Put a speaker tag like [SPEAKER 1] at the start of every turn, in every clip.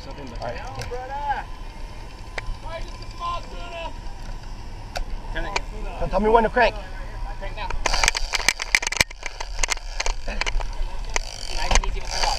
[SPEAKER 1] something. But
[SPEAKER 2] all right.
[SPEAKER 3] No, brother.
[SPEAKER 4] Why just a small tuna?
[SPEAKER 2] So tell me when to crank.
[SPEAKER 4] Crank now. Nice and easy with the rod.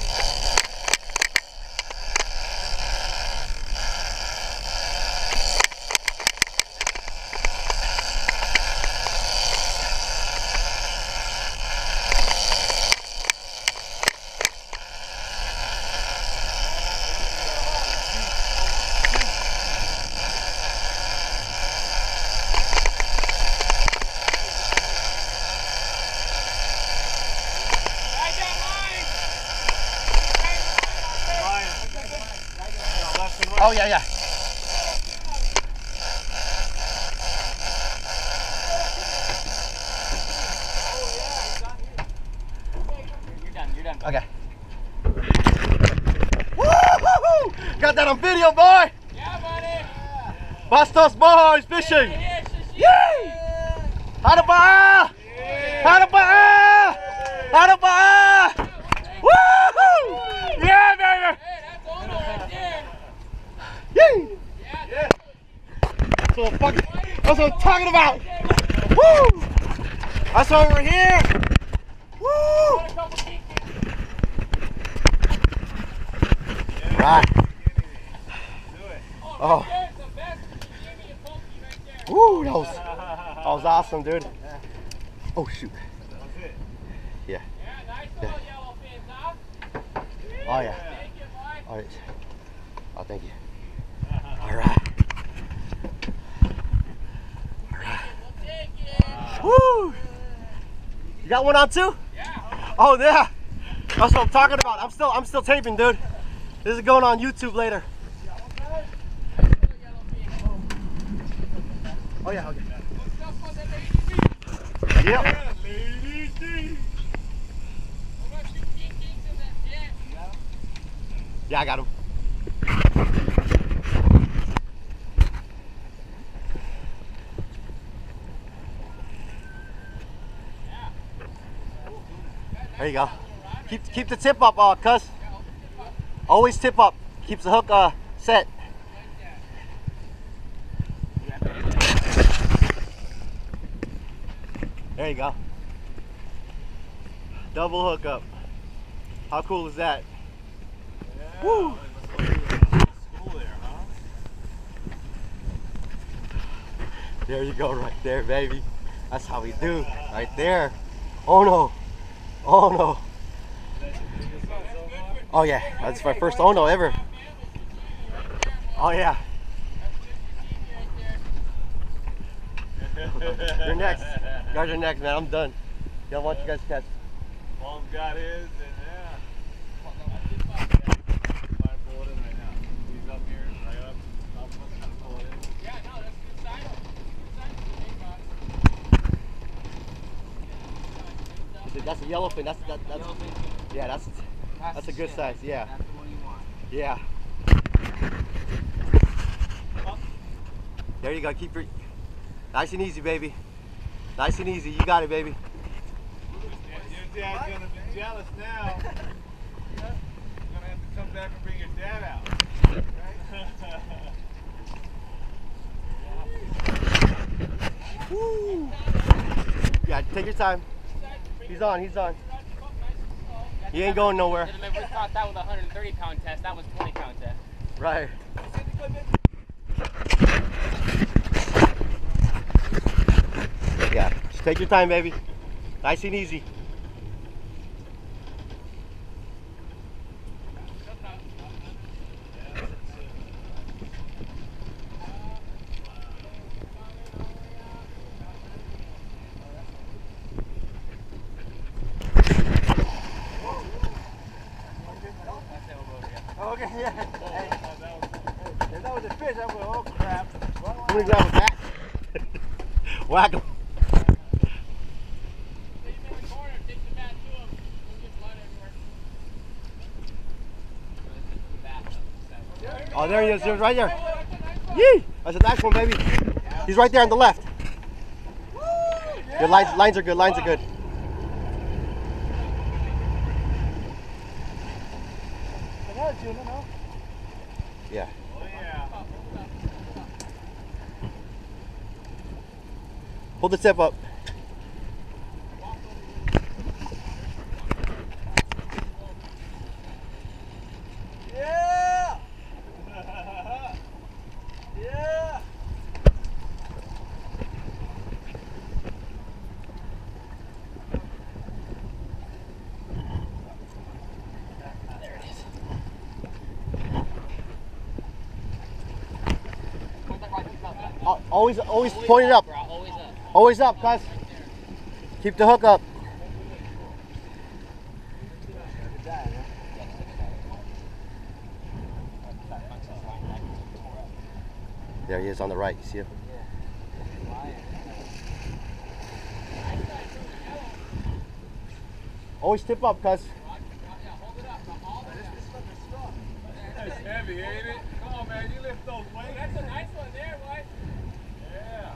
[SPEAKER 2] Oh yeah, yeah.
[SPEAKER 4] You're done.
[SPEAKER 2] Okay. Woo-hoo-hoo! Got that on video, boy.
[SPEAKER 4] Yeah, buddy.
[SPEAKER 2] Bastos boys fishing. Yay! Hana Pa A! Hana Pa A! Hana Pa A! Woo-hoo! Yeah, baby!
[SPEAKER 4] Hey, that's Ono right there.
[SPEAKER 2] Yay!
[SPEAKER 4] Yeah.
[SPEAKER 2] That's what I'm talking about. Woo! That's why we're here. Woo! Right. Oh. Woo! That was awesome, dude. Oh shoot. Yeah.
[SPEAKER 4] Nice little yellow fins, huh?
[SPEAKER 2] Oh yeah.
[SPEAKER 4] Thank you, boy.
[SPEAKER 2] All right. Oh, thank you. All right. All right.
[SPEAKER 4] We'll take it.
[SPEAKER 2] Woo! You got one on too?
[SPEAKER 4] Yeah.
[SPEAKER 2] Oh yeah. That's what I'm talking about. I'm still taping, dude. This is going on YouTube later. Oh yeah, okay. Yep. Yeah, I got him. There you go. Keep the tip up, cuz. Always tip up. Keeps the hook set. There you go. Double hook up. How cool is that?
[SPEAKER 3] Yeah,
[SPEAKER 2] Woo!
[SPEAKER 3] School there, huh?
[SPEAKER 2] There you go, right there, baby. That's how we do, right there. Oh no, oh no. Oh yeah, that's my first oh no ever. Oh yeah. You're next. You guys are next, man. I'm done. Y'all want you guys to catch.
[SPEAKER 3] Mom's got his, and yeah. Might pull it in right now. He's up here, right up. I'm gonna pull it in.
[SPEAKER 4] Yeah, no, that's a good sign.
[SPEAKER 2] That's a yellowfin. That's yeah. That's a good size. Yeah.
[SPEAKER 4] That's the one you want.
[SPEAKER 2] Yeah. There you go. Keep your nice and easy, baby. Nice and easy. You got it, baby.
[SPEAKER 3] Your dad's gonna be jealous now. You're gonna have to come back and bring your dad out.
[SPEAKER 2] Woo. Yeah, take your time. He's on. He ain't going nowhere.
[SPEAKER 4] We caught that with a 130-pound test. That was 20-pound test.
[SPEAKER 2] Right. Yeah, just take your time, baby. Nice and easy. Okay, yeah. Hey, if that was a fish, I would, oh crap. I'm gonna grab it back. Whack him. Oh, there he is. He's right there. Yee! That's a nice one, baby. He's right there on the left. Good lines are good. Lines are good. Yeah.
[SPEAKER 3] Oh yeah.
[SPEAKER 2] Hold the tip up.
[SPEAKER 3] Yeah. Yeah.
[SPEAKER 2] Always point it up.
[SPEAKER 4] Bro, always up.
[SPEAKER 2] Always up, cuz. Keep the hook up. There he is on the right. You see him? Always tip up, cuz.
[SPEAKER 3] That's heavy, ain't it? Come on, man. You lift those weights.
[SPEAKER 4] That's a nice one there, boy.
[SPEAKER 3] Yeah.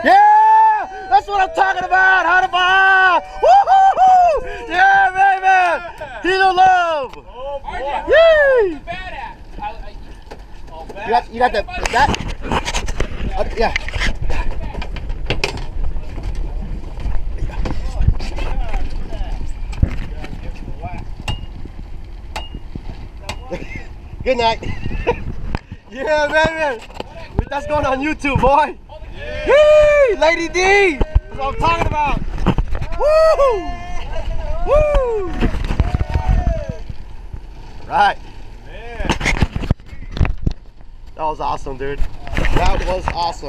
[SPEAKER 2] Yeah! That's what I'm talking about! Hana Pa A! Woo-hoo-hoo! Yeah, baby! Hilo love!
[SPEAKER 3] Oh boy.
[SPEAKER 4] RJ,
[SPEAKER 2] Yay!
[SPEAKER 4] you're bad at.
[SPEAKER 3] Oh,
[SPEAKER 2] You got that? Yeah. Good night. Yeah, baby. That's going on YouTube, boy.
[SPEAKER 3] Yeah.
[SPEAKER 2] Yay! Lady D! That's what I'm talking about. Woo! Woo! Right.
[SPEAKER 3] Man.
[SPEAKER 2] That was awesome, dude. That was awesome.